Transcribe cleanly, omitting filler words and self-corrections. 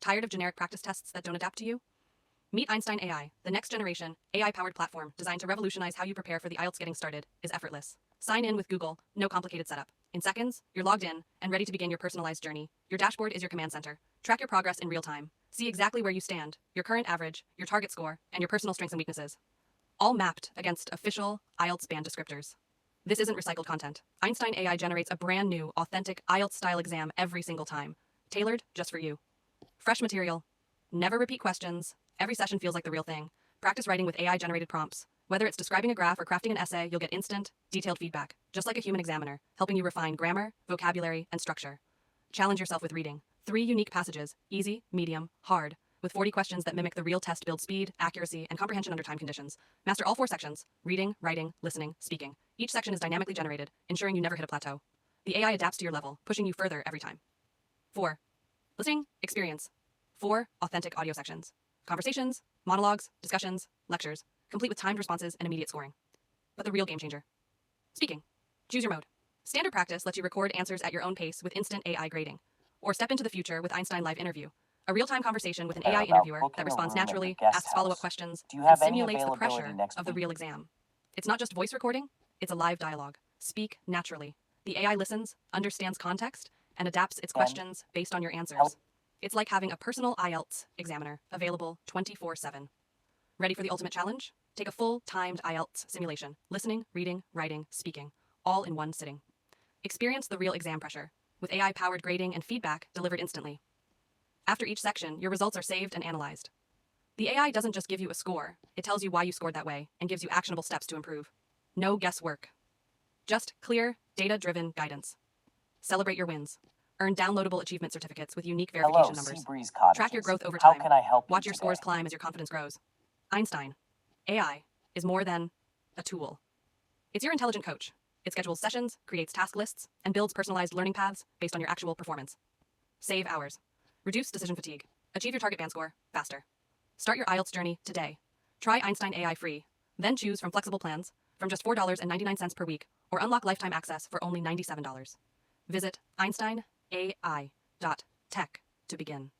Tired of generic practice tests that don't adapt to you? Meet Einstein AI, the next generation, AI-powered platform designed to revolutionize how you prepare for the IELTS. Getting started is effortless. Sign in with Google, no complicated setup. In seconds, you're logged in and ready to begin your personalized journey. Your dashboard is your command center. Track your progress in real time. See exactly where you stand, your current average, your target score, and your personal strengths and weaknesses. All mapped against official IELTS band descriptors. This isn't recycled content. Einstein AI generates a brand new, authentic IELTS-style exam every single time, tailored just for you. Fresh material. Never repeat questions. Every session feels like the real thing. Practice writing with AI-generated prompts. Whether it's describing a graph or crafting an essay, you'll get instant, detailed feedback, just like a human examiner, helping you refine grammar, vocabulary, and structure. Challenge yourself with reading. 3 unique passages, easy, medium, hard, with 40 questions that mimic the real test. Build speed, accuracy, and comprehension under time conditions. Master all 4 sections: reading, writing, listening, speaking. Each section is dynamically generated, ensuring you never hit a plateau. The AI adapts to your level, pushing you further every time. 4. Listening experience. 4 authentic audio sections. Conversations, monologues, discussions, lectures, complete with timed responses and immediate scoring. But the real game changer. Speaking. Choose your mode. Standard practice lets you record answers at your own pace with instant AI grading. Or step into the future with Einstein Live Interview, a real-time conversation with an AI interviewer that responds naturally, asks follow-up questions, and simulates the pressure of the real exam. It's not just voice recording, it's a live dialogue. Speak naturally. The AI listens, understands context, and adapts its questions based on your answers. It's like having a personal IELTS examiner available 24/7. Ready for the ultimate challenge? Take a full timed IELTS simulation, listening, reading, writing, speaking, all in one sitting. Experience the real exam pressure, with AI-powered grading and feedback delivered instantly. After each section, your results are saved and analyzed. The AI doesn't just give you a score, it tells you why you scored that way and gives you actionable steps to improve. No guesswork. Just clear, data-driven guidance. Celebrate your wins. Earn downloadable achievement certificates with unique verification numbers. Track your growth over time. How can I help you Watch your today? scores climb as your confidence grows. Einstein AI is more than a tool. It's your intelligent coach. It schedules sessions, creates task lists, and builds personalized learning paths based on your actual performance. Save hours. Reduce decision fatigue. Achieve your target band score faster. Start your IELTS journey today. Try Einstein AI free. Then choose from flexible plans from just $4.99 per week, or unlock lifetime access for only $97. Visit einsteinai.tech to begin.